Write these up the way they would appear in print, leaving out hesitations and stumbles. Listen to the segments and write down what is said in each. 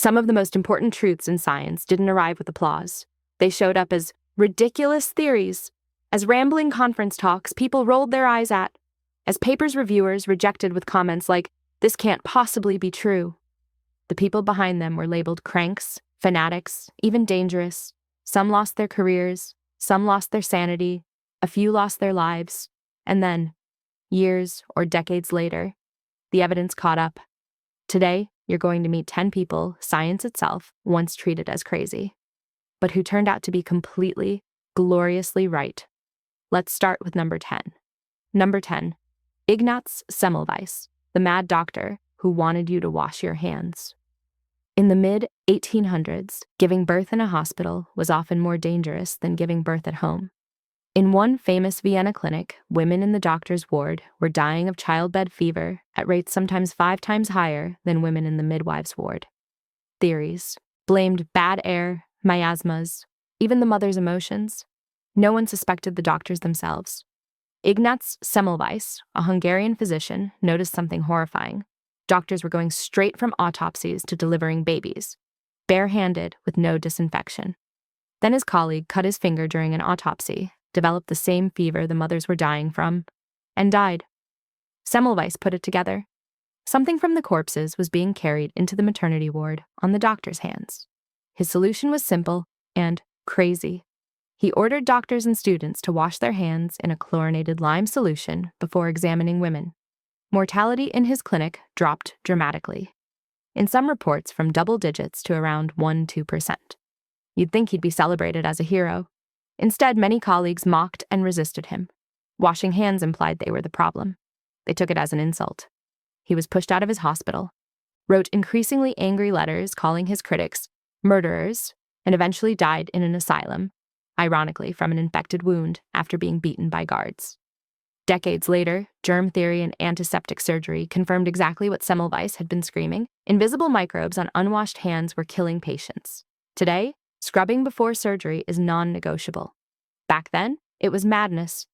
Some of the most important truths in science didn't arrive with applause. They showed up as ridiculous theories, as rambling conference talks people rolled their eyes at, as papers reviewers rejected with comments like, "This can't possibly be true." The people behind them were labeled cranks, fanatics, even dangerous. Some lost their careers, some lost their sanity, a few lost their lives, and then, years or decades later, the evidence caught up. Today, you're going to meet 10 people science itself once treated as crazy, but who turned out to be completely, gloriously right. Let's start with number 10. Number 10, Ignaz Semmelweis, the mad doctor who wanted you to wash your hands. In the mid-1800s, giving birth in a hospital was often more dangerous than giving birth at home. In one famous Vienna clinic, women in the doctor's ward were dying of childbed fever at rates sometimes 5 times higher than women in the midwife's ward. Theories blamed bad air, miasmas, even the mother's emotions. No one suspected the doctors themselves. Ignaz Semmelweis, a Hungarian physician, noticed something horrifying. Doctors were going straight from autopsies to delivering babies, barehanded with no disinfection. Then his colleague cut his finger during an autopsy, developed the same fever the mothers were dying from, and died. Semmelweis put it together. Something from the corpses was being carried into the maternity ward on the doctor's hands. His solution was simple and crazy. He ordered doctors and students to wash their hands in a chlorinated lime solution before examining women. Mortality in his clinic dropped dramatically, in some reports from double digits to around 1–2%. You'd think he'd be celebrated as a hero. Instead, many colleagues mocked and resisted him. Washing hands implied they were the problem. They took it as an insult. He was pushed out of his hospital, wrote increasingly angry letters calling his critics murderers, and eventually died in an asylum, ironically from an infected wound after being beaten by guards. Decades later, germ theory and antiseptic surgery confirmed exactly what Semmelweis had been screaming. Invisible microbes on unwashed hands were killing patients. Today, scrubbing before surgery is non-negotiable. Back then, it was madness.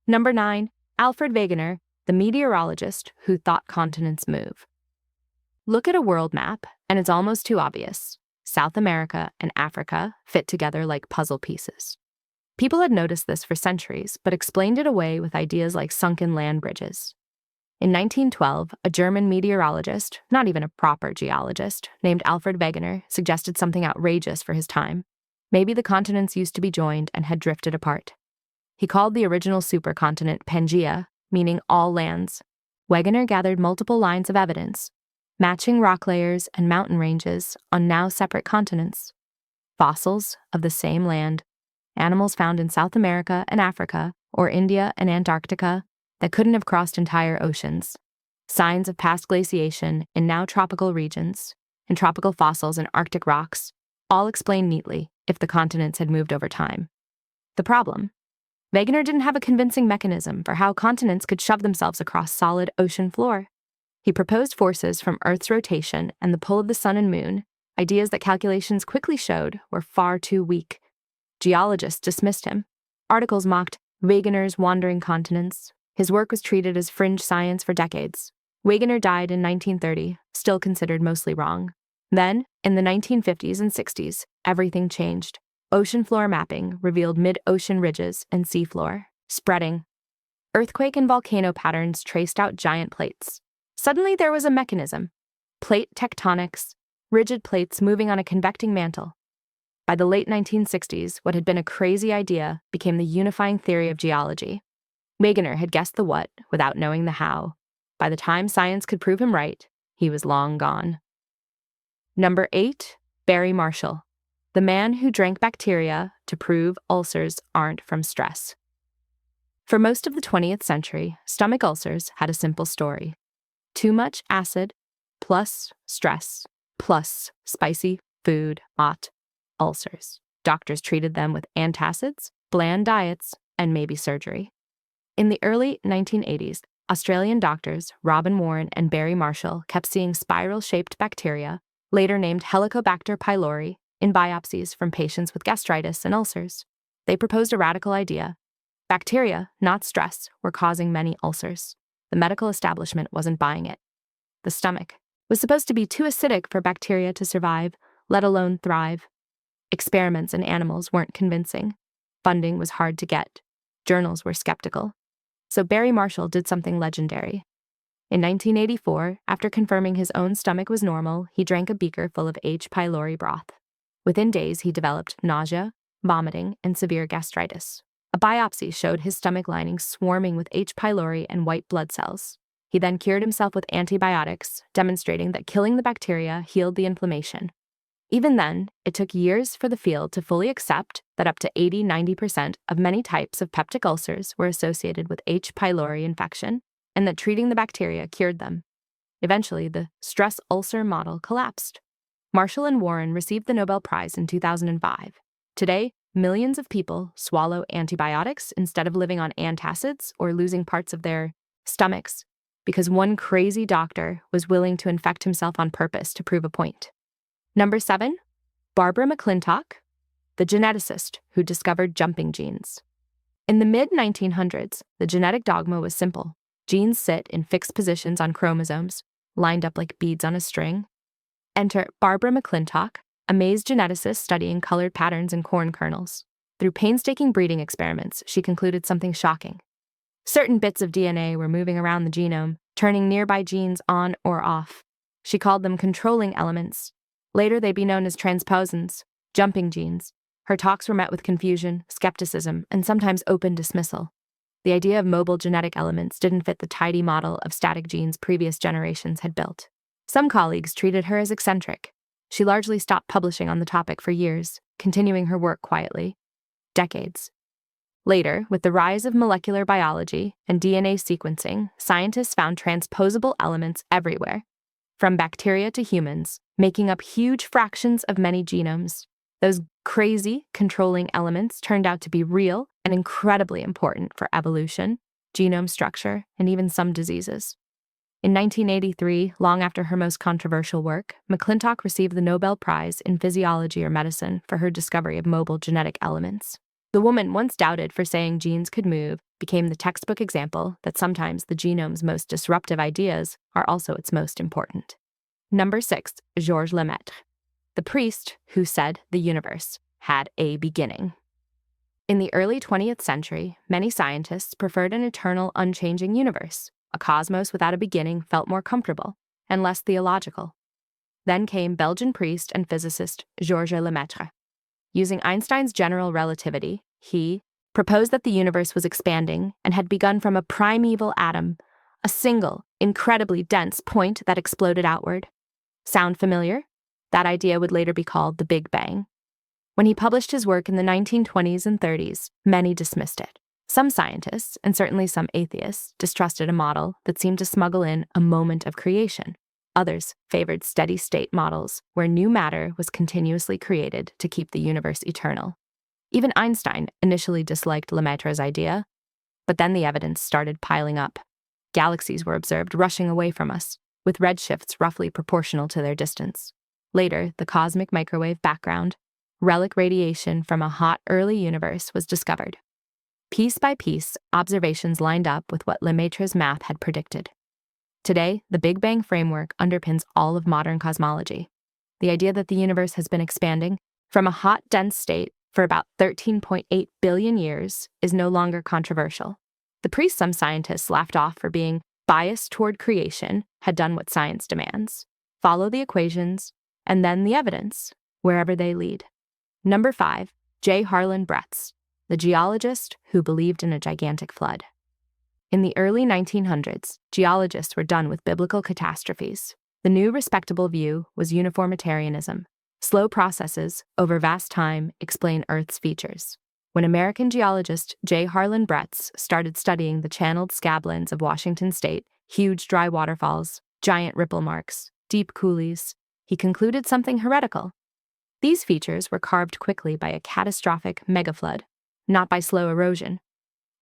Number 9, Alfred Wegener, the meteorologist who thought continents move. Look at a world map, and it's almost too obvious. South America and Africa fit together like puzzle pieces. People had noticed this for centuries, but explained it away with ideas like sunken land bridges. In 1912, a German meteorologist, not even a proper geologist, named Alfred Wegener suggested something outrageous for his time. Maybe the continents used to be joined and had drifted apart. He called the original supercontinent Pangaea, meaning all lands. Wegener gathered multiple lines of evidence, matching rock layers and mountain ranges on now separate continents. Fossils of the same land, animals found in South America and Africa, or India and Antarctica, that couldn't have crossed entire oceans. Signs of past glaciation in now tropical regions, and tropical fossils in Arctic rocks, all explained neatly if the continents had moved over time. The problem? Wegener didn't have a convincing mechanism for how continents could shove themselves across solid ocean floor. He proposed forces from Earth's rotation and the pull of the sun and moon, ideas that calculations quickly showed were far too weak. Geologists dismissed him. Articles mocked Wegener's wandering continents. His work was treated as fringe science for decades. Wegener died in 1930, still considered mostly wrong. Then, in the 1950s and 60s, everything changed. Ocean floor mapping revealed mid-ocean ridges and seafloor, spreading. Earthquake and volcano patterns traced out giant plates. Suddenly there was a mechanism. Plate tectonics, rigid plates moving on a convecting mantle. By the late 1960s, what had been a crazy idea became the unifying theory of geology. Wegener had guessed the what without knowing the how. By the time science could prove him right, he was long gone. Number 8, Barry Marshall, the man who drank bacteria to prove ulcers aren't from stress. For most of the 20th century, stomach ulcers had a simple story. Too much acid, plus stress, plus spicy food, hot ulcers. Doctors treated them with antacids, bland diets, and maybe surgery. In the early 1980s, Australian doctors Robin Warren and Barry Marshall kept seeing spiral-shaped bacteria, later named Helicobacter pylori, in biopsies from patients with gastritis and ulcers. They proposed a radical idea. Bacteria, not stress, were causing many ulcers. The medical establishment wasn't buying it. The stomach, was supposed to be too acidic for bacteria to survive, let alone thrive. Experiments in animals weren't convincing. Funding was hard to get. Journals were skeptical. So Barry Marshall did something legendary. In 1984, after confirming his own stomach was normal, he drank a beaker full of H. pylori broth. Within days, he developed nausea, vomiting, and severe gastritis. A biopsy showed his stomach lining swarming with H. pylori and white blood cells. He then cured himself with antibiotics, demonstrating that killing the bacteria healed the inflammation. Even then, it took years for the field to fully accept that up to 80–90% of many types of peptic ulcers were associated with H. pylori infection, and that treating the bacteria cured them. Eventually, the stress ulcer model collapsed. Marshall and Warren received the Nobel Prize in 2005. Today, millions of people swallow antibiotics instead of living on antacids or losing parts of their stomachs because one crazy doctor was willing to infect himself on purpose to prove a point. Number 7, Barbara McClintock, the geneticist who discovered jumping genes. In the mid-1900s, the genetic dogma was simple. Genes sit in fixed positions on chromosomes, lined up like beads on a string. Enter Barbara McClintock, a maize geneticist studying colored patterns in corn kernels. Through painstaking breeding experiments, she concluded something shocking. Certain bits of DNA were moving around the genome, turning nearby genes on or off. She called them controlling elements. Later, they'd be known as transposons, jumping genes. Her talks were met with confusion, skepticism, and sometimes open dismissal. The idea of mobile genetic elements didn't fit the tidy model of static genes previous generations had built. Some colleagues treated her as eccentric. She largely stopped publishing on the topic for years, continuing her work quietly. Decades. Later, with the rise of molecular biology and DNA sequencing, scientists found transposable elements everywhere, from bacteria to humans, making up huge fractions of many genomes. Those crazy, controlling elements turned out to be real and incredibly important for evolution, genome structure, and even some diseases. In 1983, long after her most controversial work, McClintock received the Nobel Prize in Physiology or Medicine for her discovery of mobile genetic elements. The woman, once doubted for saying genes could move, became the textbook example that sometimes the genome's most disruptive ideas are also its most important. Number 6, Georges Lemaître, the priest who said the universe had a beginning. In the early 20th century, many scientists preferred an eternal, unchanging universe. A cosmos without a beginning felt more comfortable and less theological. Then came Belgian priest and physicist Georges Lemaître. Using Einstein's general relativity, he proposed that the universe was expanding and had begun from a primeval atom, a single, incredibly dense point that exploded outward. Sound familiar? That idea would later be called the Big Bang. When he published his work in the 1920s and 30s, many dismissed it. Some scientists, and certainly some atheists, distrusted a model that seemed to smuggle in a moment of creation. Others favored steady-state models where new matter was continuously created to keep the universe eternal. Even Einstein initially disliked Lemaître's idea, but then the evidence started piling up. Galaxies were observed rushing away from us, with redshifts roughly proportional to their distance. Later, the cosmic microwave background, relic radiation from a hot early universe, was discovered. Piece by piece, observations lined up with what Lemaître's math had predicted. Today, the Big Bang framework underpins all of modern cosmology. The idea that the universe has been expanding from a hot, dense state for about 13.8 billion years is no longer controversial. The priest some scientists laughed off for being biased toward creation had done what science demands: follow the equations, and then the evidence, wherever they lead. Number 5, J. Harlen Bretz, the geologist who believed in a gigantic flood. In the early 1900s, geologists were done with biblical catastrophes. The new respectable view was uniformitarianism. Slow processes over vast time explain Earth's features. When American geologist J. Harlen Bretz started studying the channeled scablands of Washington state, huge dry waterfalls, giant ripple marks, deep coulees, he concluded something heretical. These features were carved quickly by a catastrophic megaflood, not by slow erosion.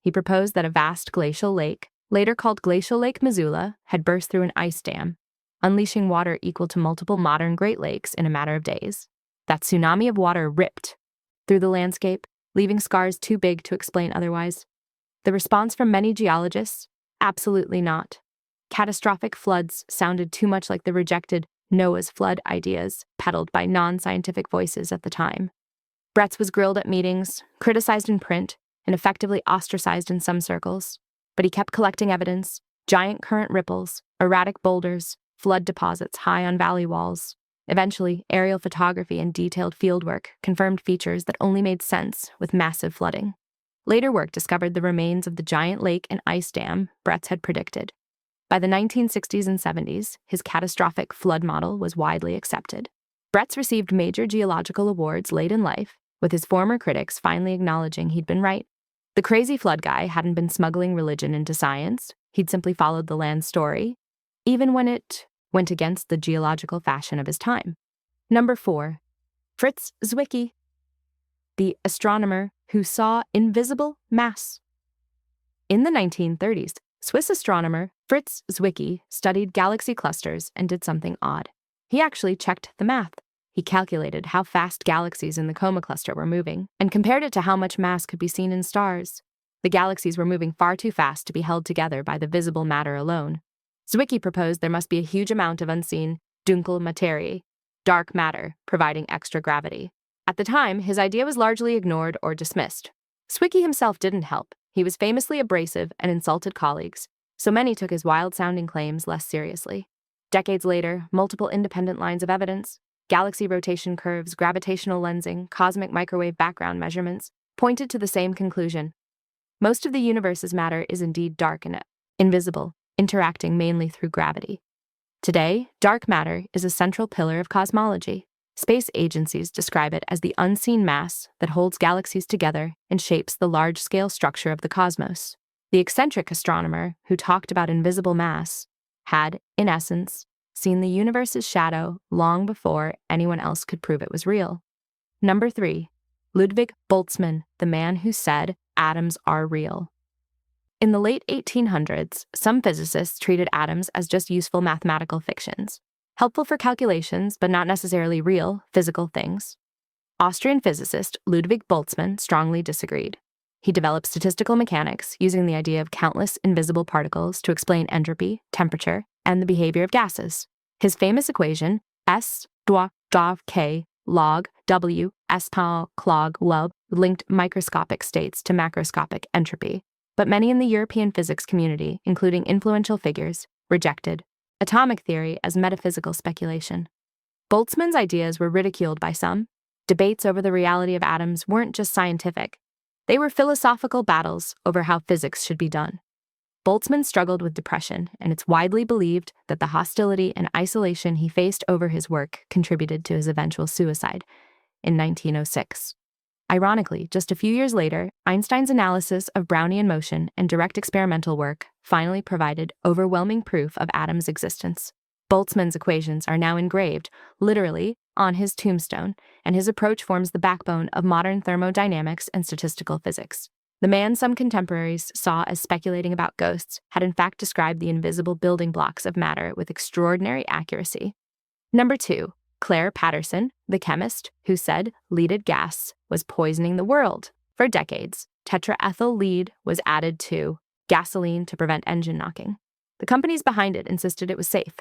He proposed that a vast glacial lake, later called Glacial Lake Missoula, had burst through an ice dam, unleashing water equal to multiple modern Great Lakes in a matter of days. That tsunami of water ripped through the landscape, leaving scars too big to explain otherwise. The response from many geologists? Absolutely not. catastrophic floods sounded too much like the rejected Noah's flood ideas peddled by non-scientific voices at the time. Bretz was grilled at meetings, criticized in print, and effectively ostracized in some circles. But he kept collecting evidence: giant current ripples, erratic boulders, flood deposits high on valley walls. Eventually, aerial photography and detailed fieldwork confirmed features that only made sense with massive flooding. Later work discovered the remains of the giant lake and ice dam Bretz had predicted. By the 1960s and 70s, his catastrophic flood model was widely accepted. Bretz received major geological awards late in life, with his former critics finally acknowledging he'd been right. The crazy flood guy hadn't been smuggling religion into science. He'd simply followed the land's story, even when it went against the geological fashion of his time. Number 4. Fritz Zwicky, the astronomer who saw invisible mass. In the 1930s, Swiss astronomer Fritz Zwicky studied galaxy clusters and did something odd. He actually checked the math. He calculated how fast galaxies in the Coma cluster were moving and compared it to how much mass could be seen in stars. The galaxies were moving far too fast to be held together by the visible matter alone. Zwicky proposed there must be a huge amount of unseen dunkle Materie, dark matter, providing extra gravity. At the time, his idea was largely ignored or dismissed. Zwicky himself didn't help. He was famously abrasive and insulted colleagues, so many took his wild-sounding claims less seriously. Decades later, multiple independent lines of evidence, galaxy rotation curves, gravitational lensing, cosmic microwave background measurements, pointed to the same conclusion. Most of the universe's matter is indeed dark and invisible, interacting mainly through gravity. Today, dark matter is a central pillar of cosmology. Space agencies describe it as the unseen mass that holds galaxies together and shapes the large-scale structure of the cosmos. The eccentric astronomer who talked about invisible mass had, in essence, seen the universe's shadow long before anyone else could prove it was real. Number 3. Ludwig Boltzmann, the man who said atoms are real. In the late 1800s, some physicists treated atoms as just useful mathematical fictions, helpful for calculations but not necessarily real, physical things. Austrian physicist Ludwig Boltzmann strongly disagreed. He developed statistical mechanics using the idea of countless invisible particles to explain entropy, temperature, and the behavior of gases. His famous equation, S dwa dav K log W S pow clog lub, linked microscopic states to macroscopic entropy, but many in the European physics community, including influential figures, rejected atomic theory as metaphysical speculation. Boltzmann's ideas were ridiculed by some. Debates over the reality of atoms weren't just scientific. They were philosophical battles over how physics should be done. Boltzmann struggled with depression, and it's widely believed that the hostility and isolation he faced over his work contributed to his eventual suicide in 1906. Ironically, just a few years later, Einstein's analysis of Brownian motion and direct experimental work finally provided overwhelming proof of atoms' existence. Boltzmann's equations are now engraved, literally, on his tombstone, and his approach forms the backbone of modern thermodynamics and statistical physics. The man some contemporaries saw as speculating about ghosts had in fact described the invisible building blocks of matter with extraordinary accuracy. Number 2. Clair Patterson, the chemist who said leaded gas was poisoning the world. For decades, tetraethyl lead was added to gasoline to prevent engine knocking. The companies behind it insisted it was safe.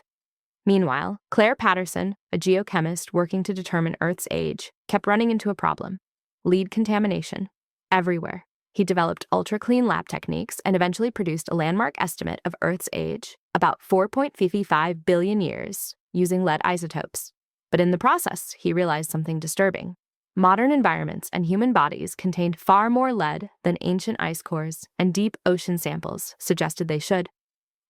Meanwhile, Clair Patterson, a geochemist working to determine Earth's age, kept running into a problem: lead contamination. Everywhere. He developed ultra-clean lab techniques and eventually produced a landmark estimate of Earth's age, about 4.55 billion years, using lead isotopes. But in the process, he realized something disturbing. Modern environments and human bodies contained far more lead than ancient ice cores, and deep ocean samples suggested they should.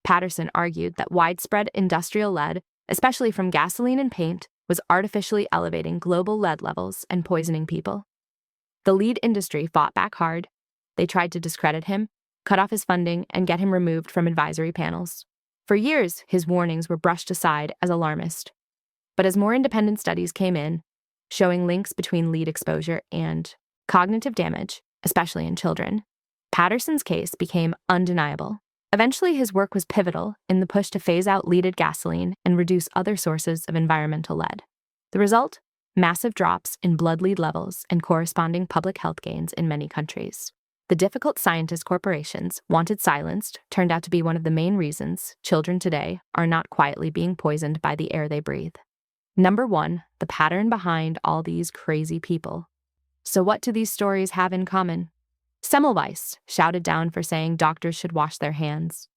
Patterson argued that widespread industrial lead, especially from gasoline and paint, was artificially elevating global lead levels and poisoning people. The lead industry fought back hard. They tried to discredit him, cut off his funding, and get him removed from advisory panels. For years, his warnings were brushed aside as alarmist. But as more independent studies came in, showing links between lead exposure and cognitive damage, especially in children, Patterson's case became undeniable. Eventually, his work was pivotal in the push to phase out leaded gasoline and reduce other sources of environmental lead. The result? Massive drops in blood lead levels and corresponding public health gains in many countries. The difficult scientist corporations wanted silenced turned out to be one of the main reasons children today are not quietly being poisoned by the air they breathe. Number 1, the pattern behind all these crazy people. So what do these stories have in common? Semmelweis shouted down for saying doctors should wash their hands.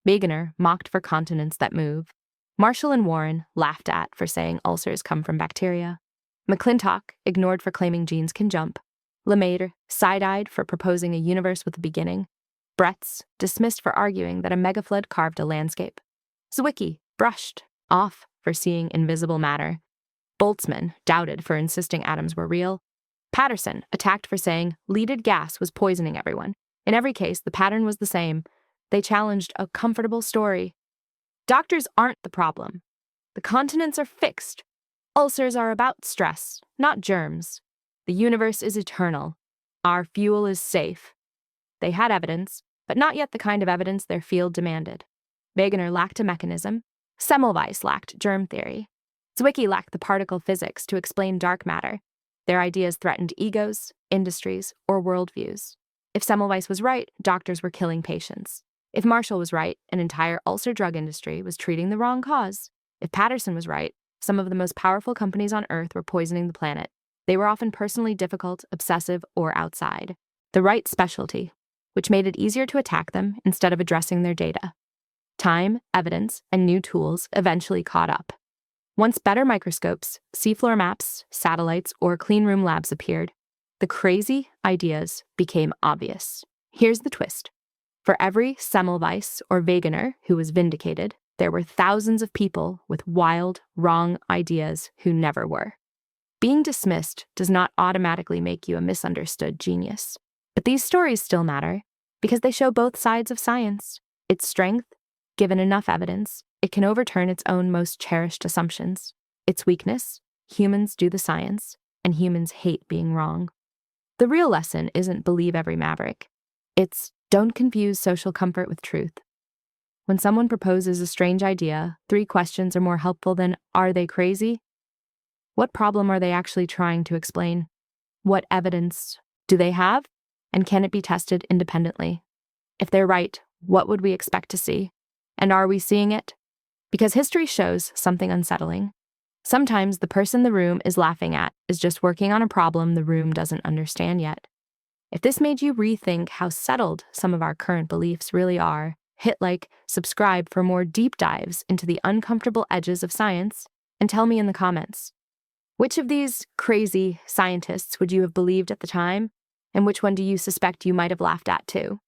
Wegener mocked for continents that move. Marshall and Warren laughed at for saying ulcers come from bacteria. McClintock ignored for claiming genes can jump. Lemaître side-eyed for proposing a universe with a beginning. Bretz dismissed for arguing that a megaflood carved a landscape. Zwicky brushed off for seeing invisible matter. Boltzmann doubted for insisting atoms were real. Patterson attacked for saying leaded gas was poisoning everyone. In every case, the pattern was the same. They challenged a comfortable story. Doctors aren't the problem. The continents are fixed. Ulcers are about stress, not germs. The universe is eternal. Our fuel is safe. They had evidence, but not yet the kind of evidence their field demanded. Wegener lacked a mechanism. Semmelweis lacked germ theory. Zwicky lacked the particle physics to explain dark matter. Their ideas threatened egos, industries, or worldviews. If Semmelweis was right, doctors were killing patients. If Marshall was right, an entire ulcer drug industry was treating the wrong cause. If Patterson was right, some of the most powerful companies on Earth were poisoning the planet. They were often personally difficult, obsessive, or outside. The right specialty, which made it easier to attack them instead of addressing their data. Time, evidence, and new tools eventually caught up. Once better microscopes, seafloor maps, satellites, or cleanroom labs appeared, the crazy ideas became obvious. Here's the twist. For every Semmelweis or Wegener who was vindicated, there were thousands of people with wild, wrong ideas who never were. Being dismissed does not automatically make you a misunderstood genius. But these stories still matter because they show both sides of science. Its strength, given enough evidence, it can overturn its own most cherished assumptions. Its weakness, humans do the science, and humans hate being wrong. The real lesson isn't believe every maverick. It's don't confuse social comfort with truth. When someone proposes a strange idea, 3 questions are more helpful than, are they crazy? What problem are they actually trying to explain? What evidence do they have? And can it be tested independently? If they're right, what would we expect to see? And are we seeing it? Because history shows something unsettling. Sometimes the person the room is laughing at is just working on a problem the room doesn't understand yet. If this made you rethink how settled some of our current beliefs really are, hit like, subscribe for more deep dives into the uncomfortable edges of science, and tell me in the comments. Which of these crazy scientists would you have believed at the time, and which one do you suspect you might have laughed at too?